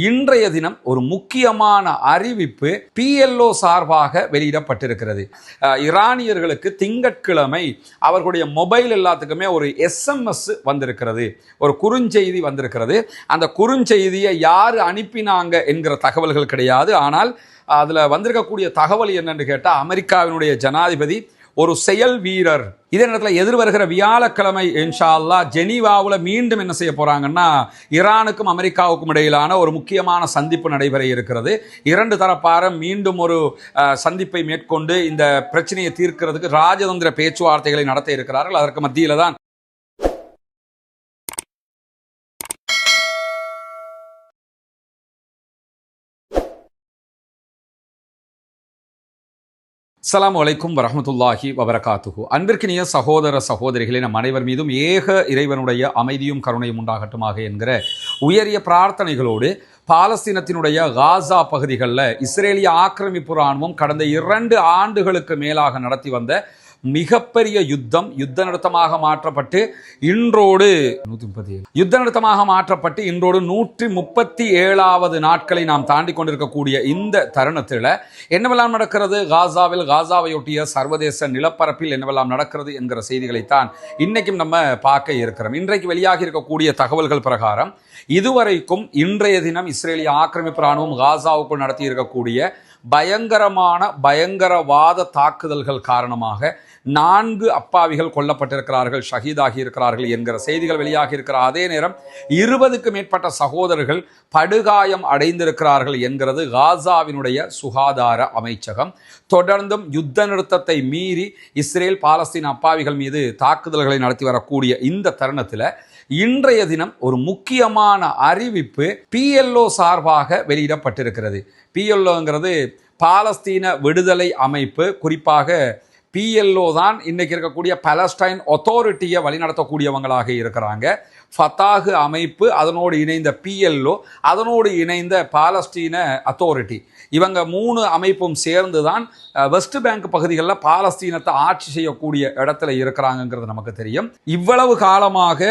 இன்றைய தினம் ஒரு முக்கியமான அறிவிப்பு PLO சார்பாக வெளியிடப்பட்டிருக்கிறது. ஈரானியர்களுக்கு திங்கட்கிழமை அவர்களுடைய மொபைல் எல்லாத்துக்குமே ஒரு SMS வந்திருக்கிறது, ஒரு குறுஞ்செய்தி வந்திருக்கிறது. அந்த குறுஞ்செய்தியை யார் அனுப்பினாங்க என்கிற தகவல்கள் கிடையாது. ஆனால் அதில் வந்திருக்கக்கூடிய தகவல் என்னன்னு கேட்டால், அமெரிக்காவினுடைய ஜனாதிபதி ஒரு செயல் வீரர். இதே நேரத்தில் எதிர்வருகிற வியாழக்கிழமை இன்ஷா அல்லாஹ் ஜெனீவாவில் மீண்டும் என்ன செய்ய போறாங்கன்னா, ஈரானுக்கும் அமெரிக்காவுக்கும் இடையிலான ஒரு முக்கியமான சந்திப்பு நடைபெற இருக்கிறது. இரண்டு தரப்பாரும் மீண்டும் ஒரு சந்திப்பை மேற்கொண்டு இந்த பிரச்சனையை தீர்க்கிறதுக்கு ராஜதந்திர பேச்சுவார்த்தைகளை நடத்த இருக்கிறார்கள். அதற்கு மத்தியில் தான் அஸ்ஸலாமு அலைக்கும் வரஹ்மத்துல்லாஹி வபரகாத்துஹு. அன்பிற்கினிய சகோதர சகோதரிகளே, நம் அனைவர் மீதும் ஏக இறைவனுடைய அமைதியும் கருணையும் உண்டாகட்டுமாக என்கிற உயரிய பிரார்த்தனைகளோடு, பாலஸ்தீனத்தினுடைய காசா பகுதிகளில் இஸ்ரேலிய ஆக்கிரமிப்பு இராணுவம் கடந்த 2 ஆண்டுகளுக்கு மேலாக நடத்தி வந்த மிகப்பெரிய யுத்தம் யுத்த நிறுத்தமாக மாற்றப்பட்டு இன்றோடு 137வது நாட்களை நாம் தாண்டி கொண்டிருக்கக்கூடிய இந்த தருணத்தில் என்னவெல்லாம் நடக்கிறது, காசாவையொட்டிய சர்வதேச நிலப்பரப்பில் என்னவெல்லாம் நடக்கிறது என்கிற செய்திகளைத்தான் இன்னைக்கும் நம்ம பார்க்க இருக்கிறோம். இன்றைக்கு வெளியாகி இருக்கக்கூடிய தகவல்கள் பிரகாரம் இதுவரைக்கும் இன்றைய தினம் இஸ்ரேலிய ஆக்கிரமிப்பு இராணுவம் காசாவுக்குள் நடத்தி இருக்கக்கூடிய பயங்கரவாத தாக்குதல்கள் காரணமாக 4 அப்பாவிகள் கொல்லப்பட்டிருக்கிறார்கள், ஷஹீதாகி இருக்கிறார்கள் என்கிற செய்திகள் வெளியாகி இருக்கிற அதே நேரம் 20க்கு மேற்பட்ட சகோதரர்கள் படுகாயம் அடைந்திருக்கிறார்கள் என்கிறது காசாவினுடைய சுகாதார அமைச்சகம். தொடர்ந்தும் யுத்த நிறுத்தத்தை மீறி இஸ்ரேல் பாலஸ்தீன் அப்பாவிகள் மீது தாக்குதல்களை நடத்தி வரக்கூடிய இந்த தருணத்தில் இன்றைய தினம் ஒரு முக்கியமான அறிவிப்பு PLO சார்பாக வெளியிடப்பட்டிருக்கிறது. PLOங்கிறது பாலஸ்தீன விடுதலை அமைப்பு. குறிப்பாக PLO தான் இன்னைக்கு இருக்கக்கூடிய பாலஸ்டைன் அத்தாரிட்டியை வழிநடத்தக்கூடியவங்களாக இருக்கிறாங்க. ஃபத்தாஹ் அமைப்பு, அதனோடு இணைந்த PLO, அதனோடு இணைந்த பாலஸ்தீன அத்தாரிட்டி, இவங்க 3 அமைப்பும் சேர்ந்து தான் வெஸ்ட் பேங்க் பகுதிகளில் பாலஸ்தீனத்தை ஆட்சி செய்யக்கூடிய இடத்துல இருக்கிறாங்கிறது நமக்கு தெரியும். இவ்வளவு காலமாக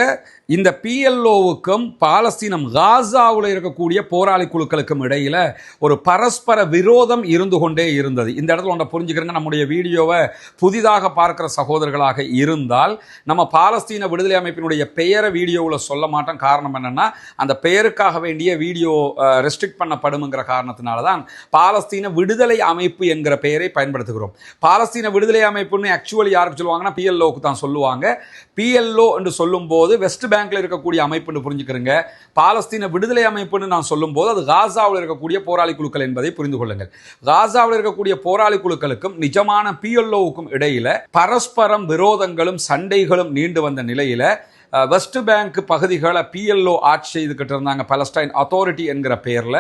இந்த PLOவுக்கும் பாலஸ்தீனம் காசாவில் இருக்கக்கூடிய போராளி குழுக்களுக்கும் இடையில ஒரு பரஸ்பர விரோதம் இருந்து கொண்டே இருந்தது. இந்த இடத்துல ஒன்றை புரிஞ்சுக்கிறங்க, நம்முடைய வீடியோவை புதிதாக பார்க்கிற சகோதரர்களாக இருந்தால் நம்ம பாலஸ்தீன விடுதலை அமைப்பினுடைய பெயரை வீடியோவில் சொல்ல மாட்டோம். காரணம் என்னன்னா, அந்த பெயருக்காக வேண்டிய வீடியோ ரெஸ்ட்ரிக்ட் பண்ணப்படும்ங்கிற காரணத்தினால தான் பாலஸ்தீன விடுதலை அமைப்பு என்கிற பெயரை பயன்படுத்துகிறோம். பாலஸ்தீன விடுதலை அமைப்புன்னு ஆக்சுவலி யாருக்கு சொல்லுவாங்கன்னா PLOவுக்கு தான் சொல்லுவாங்க. PLO என்று சொல்லும் போது வெஸ்ட் பேங்க்ல இருக்கக்கூடிய அமைப்புன்னு புரிஞ்சுக்கிறங்க. பாலஸ்தீன விடுதலை அமைப்புன்னு நான் சொல்லும் போது அது காசாவில் இருக்கக்கூடிய போராளி குழுக்கள் என்பதை புரிந்து கொள்ளுங்கள். காசாவில் இருக்கக்கூடிய போராளி குழுக்களுக்கும் நிஜமான PLOவுக்கும் இடையில பரஸ்பரம் விரோதங்களும் சண்டைகளும் நீண்டு வந்த நிலையில வெஸ்ட் பேங்க் பகுதிகளை PLO ஆட்சி செய்துக்கிட்டு இருந்தாங்க, பாலஸ்டைன் அத்தாரிட்டி என்கிற பெயரில்.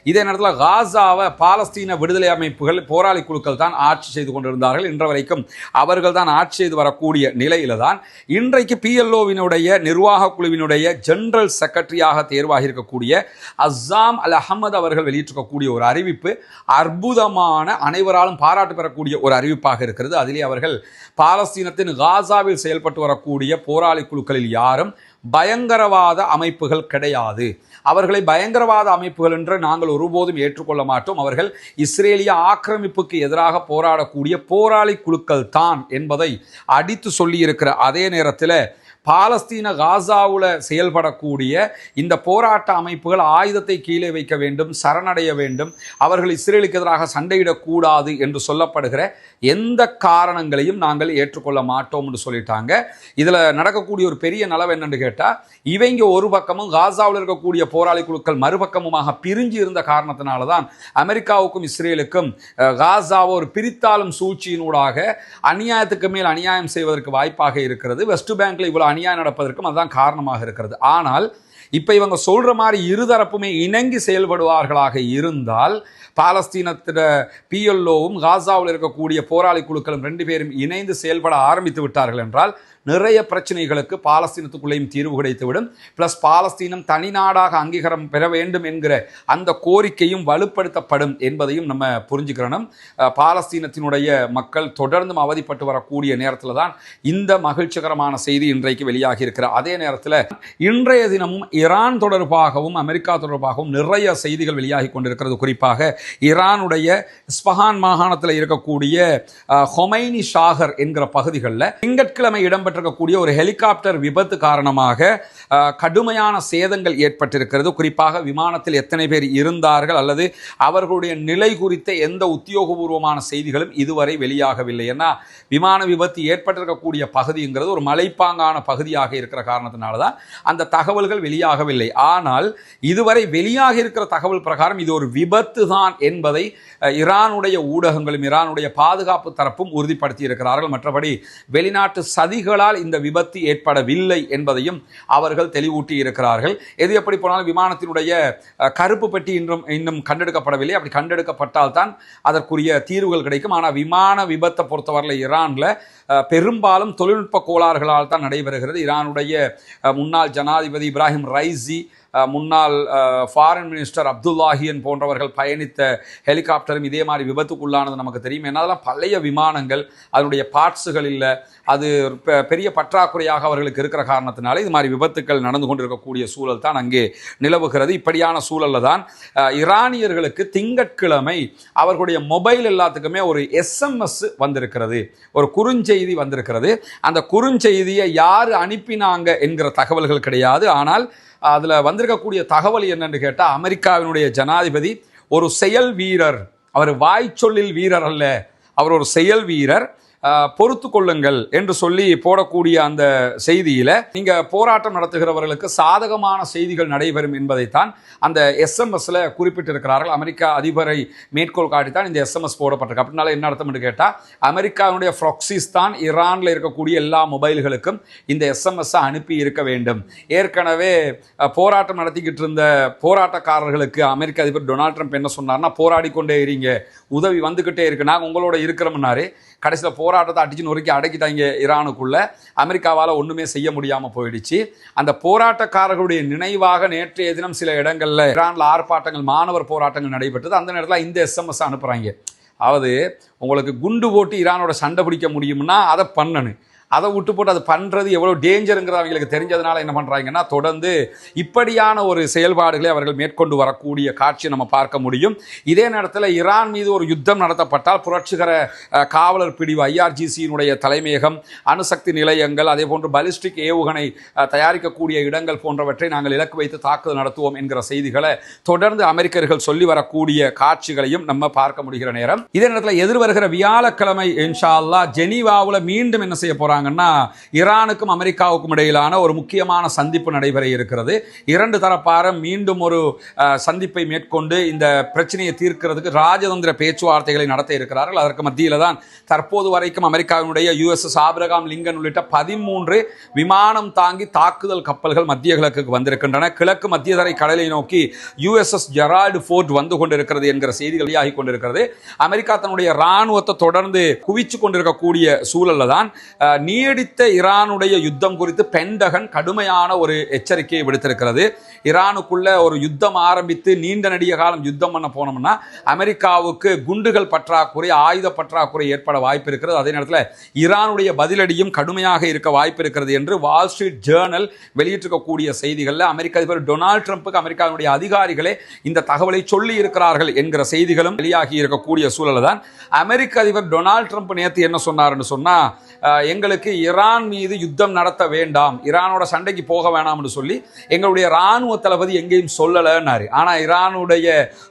இதே நேரத்தில் காசாவை பாலஸ்தீன விடுதலை அமைப்புகள், போராளி குழுக்கள் தான் ஆட்சி செய்து கொண்டிருந்தார்கள். இன்று வரைக்கும் அவர்கள் தான் ஆட்சி செய்து வரக்கூடிய நிலையில தான் இன்றைக்கு PLOவினுடைய நிர்வாக குழுவினுடைய ஜெனரல் செக்ரட்டரியாக தேர்வாகி இருக்கக்கூடிய அஸ்ஸாம் அல் அஹமது அவர்கள் வெளியிட்டிருக்கக்கூடிய ஒரு அறிவிப்பு அற்புதமான, அனைவராலும் பாராட்டு பெறக்கூடிய ஒரு அறிவிப்பாக இருக்கிறது. அதிலே அவர்கள் பாலஸ்தீனத்தின் காசாவில் செயல்பட்டு வரக்கூடிய போராளி குழுக்களில் யாரும் பயங்கரவாத அமைப்புகள் கிடையாது, அவர்களை பயங்கரவாத அமைப்புகள் என்று நாங்கள் ஒருபோதும் ஏற்றுக்கொள்ள மாட்டோம், அவர்கள் இஸ்ரேலிய ஆக்கிரமிப்புக்கு எதிராக போராடக்கூடிய போராளி குழுக்கள் தான் என்பதை அடித்து சொல்லியிருக்கிற அதே நேரத்தில் பாலஸ்தீன காசாவில் செயல்படக்கூடிய இந்த போராட்ட அமைப்புகள் ஆயுதத்தை கீழே வைக்க வேண்டும், சரணடைய வேண்டும், அவர்கள் இஸ்ரேலுக்கு எதிராக சண்டையிடக்கூடாது என்று சொல்லப்படுகிற எந்த காரணங்களையும் நாங்கள் ஏற்றுக்கொள்ள மாட்டோம் என்று சொல்லிட்டாங்க. இதில் நடக்கக்கூடிய ஒரு பெரிய நலவு என்னன்னு கேட்டால், இவங்க ஒரு பக்கமும் காசாவில் இருக்கக்கூடிய போராளி குழுக்கள் மறுபக்கமுமாக பிரிஞ்சு இருந்த காரணத்தினால தான் அமெரிக்காவுக்கும் இஸ்ரேலுக்கும் காசாவை ஒரு பிரித்தாளும் சூழ்ச்சியினூடாக அநியாயத்துக்கு மேல் அநியாயம் செய்வதற்கு வாய்ப்பாக இருக்கிறது. வெஸ்ட் பேங்க்ல இவ்வளவு அநியாயம் நடப்பதற்கும் அதுதான் காரணமாக இருக்கிறது. ஆனால் இப்ப இவங்க சொல்ற மாதிரி இருதரப்புமே இணங்கி செயல்படுவார்களாக இருந்தால், பாலஸ்தீனத்திட PLOவும் காசாவில் இருக்கக்கூடிய போராளி குழுக்களும் 2 பேரும் இணைந்து செயல்பட ஆரம்பித்து விட்டார்கள் என்றால் நிறைய பிரச்சனைகளுக்கு பாலஸ்தீனத்துக்குள்ளேயும் தீர்வு கிடைத்துவிடும். பிளஸ் பாலஸ்தீனம் தனி நாடாக அங்கீகாரம் பெற வேண்டும் என்கிற அந்த கோரிக்கையும் வலுப்படுத்தப்படும் என்பதையும் நம்ம புரிஞ்சுக்கிறோம். பாலஸ்தீனத்தினுடைய மக்கள் தொடர்ந்தும் அவதிப்பட்டு வரக்கூடிய நேரத்தில் தான் இந்த மகிழ்ச்சிகரமான செய்தி இன்றைக்கு வெளியாகி இருக்கிற அதே நேரத்தில் இன்றைய தினமும் ஈரான் தொடர்பாகவும் அமெரிக்கா தொடர்பாகவும் நிறைய செய்திகள் வெளியாகி கொண்டிருக்கிறது. குறிப்பாக ஈரானுடைய இஸ்பஹான் மாகாணத்தில் இருக்கக்கூடிய ஹொமைனி ஷாகர் என்கிற பகுதிகளில் திங்கட்கிழமை இடம்பெற்றிருக்கக்கூடிய ஒரு ஹெலிகாப்டர் விபத்து காரணமாக கடுமையான சேதங்கள் ஏற்பட்டிருக்கிறது. குறிப்பாக விமானத்தில் எத்தனை பேர் இருந்தார்கள் அல்லது அவர்களுடைய நிலை குறித்த எந்த உத்தியோகபூர்வமான செய்திகளும் இதுவரை வெளியாகவில்லை. ஏன்னா விமான விபத்து ஏற்பட்டிருக்கக்கூடிய பகுதிங்கிறது ஒரு மலைப்பாங்கான பகுதியாக இருக்கிற காரணத்தினால தான் அந்த தகவல்கள் வெளியாகவில்லை. ஆனால் இதுவரை வெளியாக இருக்கிற தகவல் பிரகாரம் இது ஒரு விபத்து தான் என்பதை ஈரானுடைய ஊடகங்களும் ஈரானுடைய பாதுகாப்பு தரப்பும் உறுதிப்படுத்தி இருக்கிறார்கள். மற்றபடி வெளிநாட்டு சதிகளால் இந்த விபத்து ஏற்படவில்லை என்பதையும் அவர்கள் தெளிவூட்டி இருக்கிறார்கள். எது எப்படி போனாலும் விமானத்தினுடைய கருப்பு பெட்டி இன்னும் கண்டெடுக்கப்படவில்லை. அப்படி கண்டெடுக்கப்பட்டால் தான் அதற்குரிய தீர்வுகள் கிடைக்கும். ஆனால் விமான விபத்தை பொறுத்தவரையில் ஈரானில் பெரும்பாலும் தொழில்நுட்ப கோளாறுகளால் தான் நடைபெறுகிறது. ஈரானுடைய முன்னாள் ஜனாதிபதி இப்ராஹிம் ரைசி, முன்னாள் ஃபாரின் மினிஸ்டர் அப்துல்லாஹியன் போன்றவர்கள் பயணித்த ஹெலிகாப்டரும் இதே மாதிரி விபத்துக்குள்ளானது நமக்கு தெரியும். ஏன்னா அதெல்லாம் பழைய விமானங்கள், அதனுடைய பார்ட்ஸுகள் இல்லை, அது பெரிய பற்றாக்குறையாக அவர்களுக்கு இருக்கிற காரணத்தினால இது மாதிரி விபத்துக்கள் நடந்து கொண்டிருக்கக்கூடிய சூழல் தான் அங்கே நிலவுகிறது. இப்படியான சூழலில் தான் ஈரானியர்களுக்கு திங்கட்கிழமை அவர்களுடைய மொபைல் எல்லாத்துக்குமே ஒரு SMS வந்திருக்கிறது, ஒரு குறுஞ்செய்தி வந்திருக்கிறது. அந்த குறுஞ்செய்தியை யார் அனுப்பினாங்க என்கிற தகவல்கள் கிடையாது. ஆனால் அதில் வந்திருக்கக்கூடிய தகவல் என்னன்னு கேட்டால், அமெரிக்காவினுடைய ஜனாதிபதி ஒரு செயல் வீரர், அவர் வாய்ச்சொல்லில் வீரர் அல்ல, அவர் ஒரு செயல் வீரர், பொறுத்து கொள்ளுங்கள் என்று சொல்லி போடக்கூடிய அந்த செய்தியில் நீங்கள் போராட்டம் நடத்துகிறவர்களுக்கு சாதகமான செய்திகள் நடைபெறும் என்பதைத்தான் அந்த SMS குறிப்பிட்டிருக்கிறார்கள். அமெரிக்கா அதிபரை மேற்கோள் காட்டித்தான் இந்த SMS போடப்பட்டிருக்கு. அப்படின்னால என்ன அர்த்தம் என்று கேட்டால், அமெரிக்காவுடைய ப்ராக்சிஸ் தான் ஈரானில் இருக்கக்கூடிய எல்லா மொபைல்களுக்கும் இந்த SMS அனுப்பி இருக்க வேண்டும். ஏற்கனவே போராட்டம் நடத்திக்கிட்டு இருந்த போராட்டக்காரர்களுக்கு அமெரிக்க அதிபர் டொனால்ட் ட்ரம்ப் என்ன சொன்னார்னா, போராடி கொண்டே இருங்க, உதவி வந்துக்கிட்டே இருக்கு, நாங்கள் உங்களோட இருக்கிறோம்னாரு. கடைசியில் போராட்டத்தை அடிச்சு நொறுக்கி அடக்கிட்டாங்க ஈரானுக்குள்ள. அமெரிக்காவால் ஒன்றுமே செய்ய முடியாமல் போயிடுச்சு. அந்த போராட்டக்காரர்களுடைய நினைவாக நேற்றைய தினம் சில இடங்களில் ஈரானில் ஆர்ப்பாட்டங்கள், மாணவர் போராட்டங்கள் நடைபெற்றது. அந்த நேரத்தில் இந்த SMS அனுப்புகிறாங்க. அதாவது உங்களுக்கு குண்டு போட்டு ஈரானோட சண்டை பிடிக்க முடியும்னா அதை பண்ணணும், அதை விட்டு போட்டு அது பண்ணுறது எவ்வளோ டேஞ்சருங்கிறது அவங்களுக்கு தெரிஞ்சதுனால என்ன பண்ணுறாங்கன்னா, தொடர்ந்து இப்படியான ஒரு செயல்பாடுகளை அவர்கள் மேற்கொண்டு வரக்கூடிய காட்சியை நம்ம பார்க்க முடியும். இதே நேரத்தில் ஈரான் மீது ஒரு யுத்தம் நடத்தப்பட்டால் புரட்சிகர காவலர் பிரிவு IRGC-யினுடைய தலைமையகம், அணுசக்தி நிலையங்கள், அதே போன்று பலிஸ்டிக் ஏவுகணை தயாரிக்கக்கூடிய இடங்கள் போன்றவற்றை நாங்கள் இலக்கு வைத்து தாக்குதல் நடத்துவோம் என்கிற செய்திகளை தொடர்ந்து அமெரிக்கர்கள் சொல்லி வரக்கூடிய காட்சிகளையும் நம்ம பார்க்க முடிகிற நேரம். இதே நேரத்தில் எதிர்வருகிற வியாழக்கிழமை இன்ஷா அல்லாஹ் ஜெனீவாவில் மீண்டும் என்ன செய்ய போகிறாங்க, ஈரானுக்கும் அமெரிக்காவுக்கும் இடையிலான ஒரு முக்கியமான சந்திப்பு நடைபெற இருக்கிறது. இரண்டு தரப்பாரும் மீண்டும் ஒரு சந்திப்பை மேற்கொண்டு இந்த பிரச்சனையை தீர்க்கிறதுக்கு ராஜதந்திர பேச்சுவார்த்தைகளை நடத்த இருக்கிறார்கள். அதற்கு மத்தியில் தான் தற்போது வரைக்கும் அமெரிக்காவினுடைய USS ஆபிரகாம் லிங்கன் உள்ளிட்ட 13 விமானம் தாங்கி தாக்குதல் கப்பல்கள் மத்திய கிழக்குக்கு வந்திருக்கின்றன. கிழக்கு மத்திய தரை கடலை நோக்கி USS ஜெரால்டு ஃபோர்ட் வந்து கொண்டிருக்கிறது என்கிற செய்திகள் வெளியாகி கொண்டிருக்கிறது. அமெரிக்கா தன்னுடைய இராணுவத்தை தொடர்ந்து குவிச்சு கொண்டிருக்கக்கூடிய சூழலில் தான் நீடித்த ஈரானுடைய யுத்தம் குறித்து பென்டகன் கடுமையான ஒரு எச்சரிக்கையை விடுத்திருக்கிறது. ஈரானுக்குள்ள ஒரு யுத்தம் ஆரம்பித்து நீண்ட நெடிய காலம் யுத்தம் பண்ண போனோம்னா அமெரிக்காவுக்கு குண்டுகள் பற்றாக்குறை, ஆயுத பற்றாக்குறை ஏற்பட வாய்ப்பு இருக்கிறது. அதே நேரத்தில் ஈரானுடைய பதிலடியும் கடுமையாக இருக்க வாய்ப்பு இருக்கிறது என்று வால் ஸ்ட்ரீட் ஜேர்னல் வெளியிட்டிருக்கக்கூடிய செய்திகளில் அமெரிக்க அதிபர் டொனால்ட் ட்ரம்புக்கு அமெரிக்காவுடைய அதிகாரிகளே இந்த தகவலை சொல்லி இருக்கிறார்கள் என்கிற செய்திகளும் வெளியாகி இருக்கக்கூடிய சூழல் தான். அமெரிக்க அதிபர் டொனால்ட் ட்ரம்ப் நேற்று என்ன சொன்னார்னு சொன்னா, எங்களுக்கு ஈரான் மீது யுத்தம் நடத்த வேண்டாம், ஈரானோட சண்டைக்கு போக வேணாம்னு சொல்லி எங்களுடைய இராணுவ தளபதி எங்கேயும் சொல்லலைன்னாரு. ஆனால் ஈரானுடைய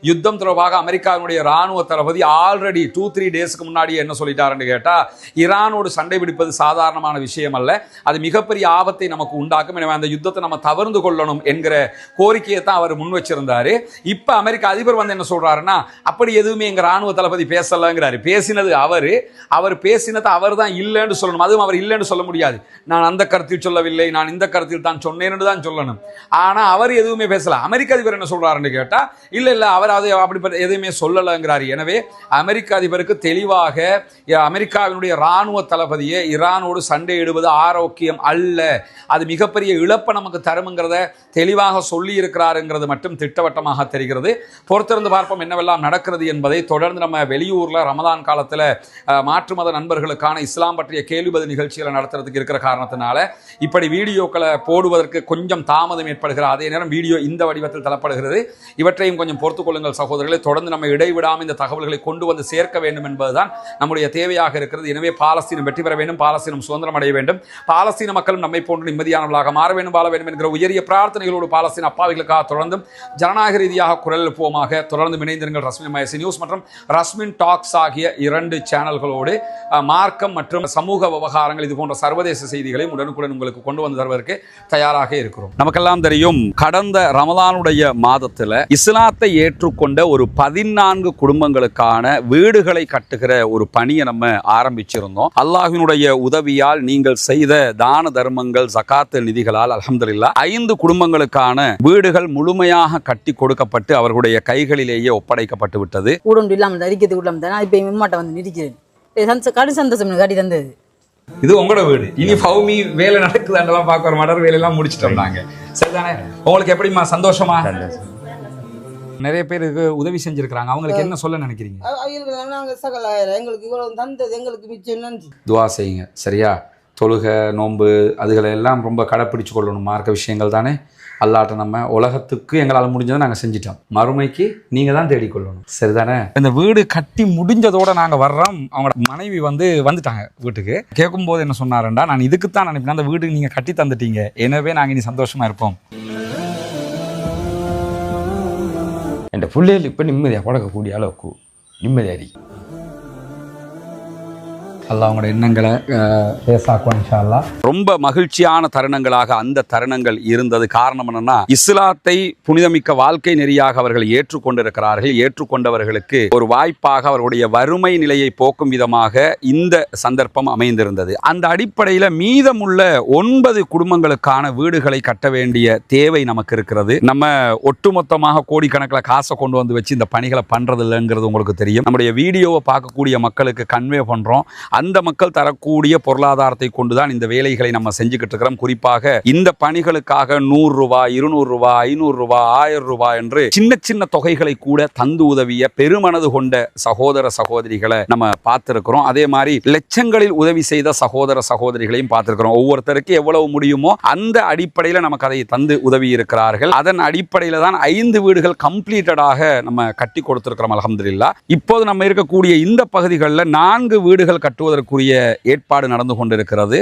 யுத்தம் தொடர்பாக அமெரிக்காவுடைய இராணுவ தளபதி ஆல்ரெடி 2-3 டேஸ்க்கு முன்னாடி என்ன சொல்லிட்டாருன்னு கேட்டால், ஈரானோடு சண்டை பிடிப்பது சாதாரணமான விஷயம் அல்ல, அது மிகப்பெரிய ஆபத்தை நமக்கு உண்டாக்கும், எனவே அந்த யுத்தத்தை நம்ம தவிர்த்து கொள்ளணும் என்கிற கோரிக்கையை தான் அவர் முன் வச்சிருந்தாரு. இப்போ அமெரிக்க அதிபர் வந்து என்ன சொல்றாருன்னா, அப்படி எதுவுமே எங்க இராணுவ தளபதி பேசலங்கிறாரு. பேசினது அவர் பேசினது அவர் தான் இல்லைன்னு சொல்லணும். அதுவும் அவர் இல்லைன்னு சொல்ல முடியாது. நான் அந்த கருத்தில் சொல்லவில்லை, நான் இந்த கருத்தில் தான் சொன்னேன்னு தான் சொல்லணும். ஆனால் அவர் அவர் எதுவுமே பேசல. அமெரிக்க அதிபர் என்ன சொல்றாருன்னு கேட்டா இல்ல அவர் அது அப்படிப்பட்ட எதுவுமே சொல்லலைங்கிறாரு. எனவே அமெரிக்க அதிபருக்கு தெளிவாக அமெரிக்காவினுடைய இராணுவ தளபதியை ஈரானோடு சண்டையிடுவது ஆரோக்கியம் அல்ல, அது மிகப்பெரிய இழப்பை நமக்கு தரும்ங்கிறத தெளிவாக சொல்லி இருக்கிறாருங்கிறது மட்டும் திட்டவட்டமாக தெரிகிறது. பொறுத்திருந்து பார்ப்போம் என்னவெல்லாம் நடக்கிறது என்பதை. தொடர்ந்து நம்ம வெளியூர்ல ரமதான் காலத்துல மாற்று மத நண்பர்களுக்கான இஸ்லாம் பற்றிய கேள்வி பதில் நிகழ்ச்சிகளை நடத்துறதுக்கு இருக்கிற காரணத்தினால இப்படி வீடியோக்களை போடுவதற்கு கொஞ்சம் தாமதம் ஏற்படுகிறது. அதே நேரம் வீடியோ இந்த வடிவத்தில் தரப்படுகிறது. இவற்றையும் கொஞ்சம் பொறுத்துக் கொள்ளுங்கள் சகோதரர்களை. தொடர்ந்து நம்ம இடைவிடாமல் இந்த தகவல்களை கொண்டு வந்து சேர்க்க வேண்டும் என்பதுதான் நம்முடைய தேவையாக இருக்கிறது. எனவே பாலஸ்தீனம் வெற்றி பெற வேண்டும், பாலஸ்தீனம் சுதந்திரம் அடைய வேண்டும், பாலஸ்தீன மக்களும் நம்மை போன்று நிம்மதியானவர்களாக மாற வேண்டும், வாழ வேண்டும் என்கிற உயரிய பிரார்த்தனைகளோடு பாலஸ்தீன அப்பாவிகளுக்காக தொடர்ந்தும் ஜனநாயக ரீதியாக குரல் எழுப்புவோமாக. தொடர்ந்து இணைந்திருங்கள் ரஸ்மின் மயசி நியூஸ் மற்றும் ரஸ்மின் டாக்ஸ் ஆகிய 2 சேனல்களோடு மார்க்கம் மற்றும் சமூக விவகாரங்கள் இது போன்ற சர்வதேச செய்திகளை உடனுக்குடன் உங்களுக்கு கொண்டு வந்து தருவதற்கு தயாராக இருக்கிறோம். நமக்கெல்லாம் தெரியும், கடந்த ரமலானுடைய மாதத்தில் இஸ்லாத்தை ஏற்றுக்கொண்ட ஒரு 14 குடும்பங்களுக்கான வீடுகளை கட்டுகிற ஒரு பணியை நம்ம ஆரம்பிச்சிருந்தோம். அல்லாஹ்வினுடைய உதவியால் நீங்கள் செய்த தான தர்மங்கள் ஜகாத் நிதிகளால் அல்ஹம்துலில்லாஹ் 5 குடும்பங்களுக்கான வீடுகள் முழுமையாக கட்டி கொடுக்கப்பட்டு அவர்களுடைய கைகளிலேயே ஒப்படைக்கப்பட்டு விட்டது. இது உங்களோட வீடு, இனி ஃபௌமி வேலை நடக்குதாண்டெல்லாம் பார்க்குற மடர் வேலையெல்லாம் முடிச்சுட்டோம் நாங்க. சரிதானே? உங்களுக்கு எப்படிமா சந்தோஷமா? நிறைய பேருக்கு உதவி செஞ்சிருக்காங்க, அவங்களுக்கு என்ன சொல்ல நினைக்கிறீங்க? துவா செய்யுங்க சரியா? தொழுகை நோன்பு அதுகளை எல்லாம் ரொம்ப கடைப்பிடிச்சு கொள்ளணும். மார்க்க விஷயங்கள் தானே. அல்லாட்ட நம்ம உலகத்துக்கு எங்களால் முடிஞ்சதை நாங்கள் செஞ்சிட்டோம், மறுமைக்கு நீங்கள் தான் தேடிக்கொள்ளணும். சரிதானே? இந்த வீடு கட்டி முடிஞ்சதோட நாங்கள் வர்றோம். அவங்களோட மனைவி வந்துட்டாங்க வீட்டுக்கு. கேட்கும்போது என்ன சொன்னாருண்டா, நான் இதுக்குத்தான் நினைப்பேன், அந்த வீடு நீங்கள் கட்டி தந்துட்டீங்க, எனவே நாங்கள் இனி சந்தோஷமா இருப்போம். என் பிள்ளைகள் இப்போ நிம்மதியாக பழக்கக்கூடிய அளவுக்கு நிம்மதியாரி அல்லாஹ் அவங்களோட எண்ணங்களை பேசாக்குவோம் இன்ஷா அல்லாஹ். ரொம்ப மகிழ்ச்சியான தருணங்களாக அந்த தருணங்கள் இருந்தது. காரணம் என்னன்னா, இஸ்லாத்தை புனிதமிக்க வாழ்க்கை நெறியாக அவர்கள் ஏற்றுக்கொண்டிருக்கிறார்கள். ஏற்றுக்கொண்டவர்களுக்கு ஒரு வாய்ப்பாக அவர்களுடைய வறுமை நிலையை போக்கும் விதமாக இந்த சந்தர்ப்பம் அமைந்திருந்தது. அந்த அடிப்படையில் மீதமுள்ள 9 குடும்பங்களுக்கான வீடுகளை கட்ட வேண்டிய தேவை நமக்கு இருக்கிறது. நம்ம ஒட்டுமொத்தமாக கோடிக்கணக்கில் காசை கொண்டு வந்து வச்சு இந்த பணிகளை பண்றது இல்லைங்கிறது உங்களுக்கு தெரியும். நம்முடைய வீடியோவை பார்க்கக்கூடிய மக்களுக்கு கன்வே பண்றோம். அந்த மக்கள் தரக்கூடிய பொருளாதாரத்தை கொண்டுதான் இந்த வேலைகளை நம்ம செஞ்சுக்கிட்டு இருக்கிறோம். குறிப்பாக இந்த பணிகளுக்காக 100 ரூபாய் 200 ரூபாய் 500 ரூபாய் 1000 ரூபாய் என்று சின்ன சின்ன தொகைகளை கூட தந்து உதவிய பெருமனது கொண்ட சகோதர சகோதரிகளை நம்ம பார்த்திருக்கிறோம். அதே மாதிரி லட்சங்களில் உதவி செய்த சகோதர சகோதரிகளையும் பார்த்திருக்கிறோம். ஒவ்வொருத்தருக்கு எவ்வளவு முடியுமோ அந்த அடிப்படையில் நமக்கு அதை தந்து உதவி இருக்கிறார்கள். அதன் அடிப்படையில் தான் 5 வீடுகள் கம்ப்ளீட்டடாக நம்ம கட்டி கொடுத்திருக்கிறோம் அல்ஹம்துலில்லாஹ். இப்போது நம்ம இருக்கக்கூடிய இந்த பகுதிகளில் 4 வீடுகள் கட்டுவதற்குரிய ஏற்பாடு நடந்து கொண்டிருக்கிறது.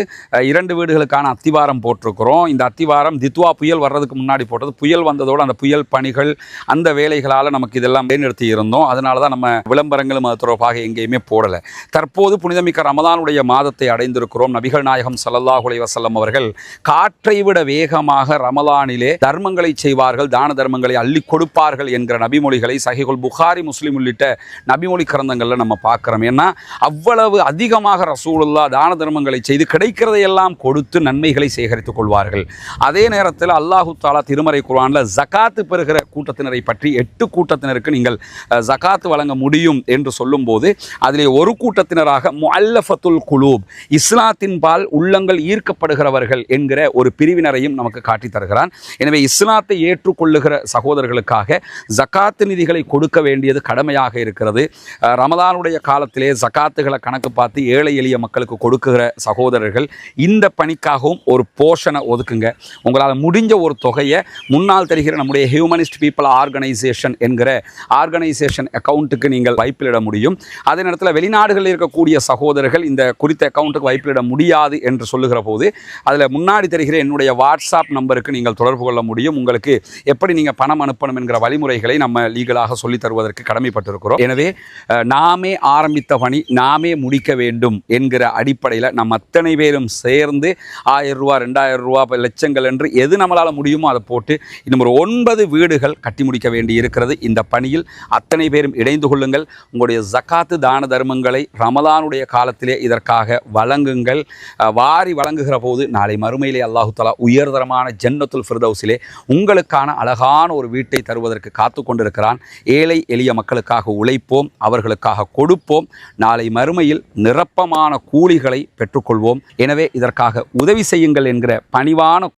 2 வீடுகளுக்கான அத்திவாரம் போட்டிருக்கிறோம். இந்த அத்திவாரம் தித்வா புயல் வர்றதுக்கு முன்னாடி போட்டது. புயல் வந்ததோடு அந்த புயல் பணிகள் அந்த வேலைகளால் நமக்கு இதெல்லாம் நிறுத்தி இருந்தோம். அதனால தான் நம்ம விளம்பரங்களும் அது தொடர்பாக எங்கேயுமே போடலை. தற்போது புனிதமிக்க ரமலானுடைய மாதத்தை அடைந்திருக்கிறோம். நபிகள் நாயகம் ஸல்லல்லாஹு அலைஹி வஸல்லம் அவர்கள் காற்றை விட வேகமாக ரமலானிலே தர்மங்களை செய்வார்கள், தான தர்மங்களை அள்ளி கொடுப்பார்கள் என்கிற நபிமொழிகளை சஹீஹுல் புகாரி முஸ்லிம் உள்ளிட்ட நபிமொழி கிரந்தங்களில் நம்ம பார்க்கிறோம். ஏன்னா அவ்வளவு அதிகமாக ரசூலுல்லாஹ் தான தர்மங்களை செய்து கிடைக்கிறதையெல்லாம் கொடுத்து நன்மைகளை சேகரித்துக் கொள்வார்கள். அதே நேரத்தில் அல்லாஹு தஆலா திருமறை குர்ஆன்ல ஜகாத்து பெறுகிற கூட்டத்தினரை பற்றி 8 கூட்டத்தினருக்கு நீங்கள் ஜகாத்து வழங்க முடியும் என்று சொல்லும்போது அதிலே ஒரு கூட்டத்தினராக முஅல்லஃபத்துல் குலூப், இஸ்லாத்தின் பால் உள்ளங்கள் ஈர்க்கப்படுகிறவர்கள் என்கிற ஒரு பிரிவினரையும் நமக்கு காட்டி தருகிறான். எனவே இஸ்லாத்தை ஏற்றுக்கொள்ளுகிற சகோதரர்களுக்காக ஜகாத்து நிதிகளை கொடுக்க வேண்டியது கடமையாக இருக்கிறது. ரமலானுடைய காலத்திலே ஜகாத்துகளை கணக்கு பார்த்து ஏழை எளிய மக்களுக்கு கொடுக்குகிற சகோதரர்கள் இந்த பணிக்காகவும் ஒரு போர்ஷனை ஒதுக்குங்க. உங்களால் முடிஞ்ச ஒரு தொகையை முன்னால் தெரிகிற நம்முடைய ஹியூமனிஸ்ட் பீப்புள் ஆர்கனைசேஷன் என்கிற ஆர்கனைசேஷன் அக்கௌண்ட்டுக்கு நீங்கள் வைப்பிலிட முடியும். அதே நேரத்தில் வெளிநாடுகளில் இருக்கக்கூடிய சகோதரர்கள் இந்த குறித்த அக்கௌண்ட்டுக்கு வைப்பிலிட முடியாது என்று சொல்லுகிற போது அதில் முன்னாடி தெரிகிற என்னுடைய வாட்ஸ்அப் நம்பருக்கு நீங்கள் தொடர்பு கொள்ள முடியும். உங்களுக்கு எப்படி நீங்கள் பணம் அனுப்பணும் என்கிற வழிமுறைகளை நம்ம லீகலாக சொல்லித் தருவதற்கு கடமைப்பட்டிருக்கிறோம். எனவே நாமே ஆரம்பித்த பணி நாமே முடிக்க வேண்டும் வேண்டும் என்கிற அடிப்படையில் நம்ம அத்தனை பேரும் சேர்ந்து 1000 ரூபா 2000 ரூபா லட்சங்கள் என்று எது நம்மளால் முடியுமோ அதை போட்டு இன்னும் ஒரு 9 வீடுகள் கட்டி முடிக்க வேண்டி இருக்கிறது. இந்த பணியில் அத்தனை பேரும் இணைந்து கொள்ளுங்கள். உங்களுடைய ஜகாத்து தான தர்மங்களை ரமலானுடைய காலத்திலே இதற்காக வழங்குங்கள். வாரி வழங்குகிற போது நாளை மறுமையிலே அல்லாஹு தஆலா உயர்தரமான ஜன்னத்துல் ஃபிர்தௌஸிலே உங்களுக்கான அழகான ஒரு வீட்டை தருவதற்கு காத்து கொண்டிருக்கிறான். ஏழை எளிய மக்களுக்காக உழைப்போம், அவர்களுக்காக கொடுப்போம். நாளை மறுமையில் நிரப்பமான கூலிகளை பெற்றுக்கொள்வோம். எனவே இதற்காக உதவி செய்யுங்கள் என்கிற பணிவான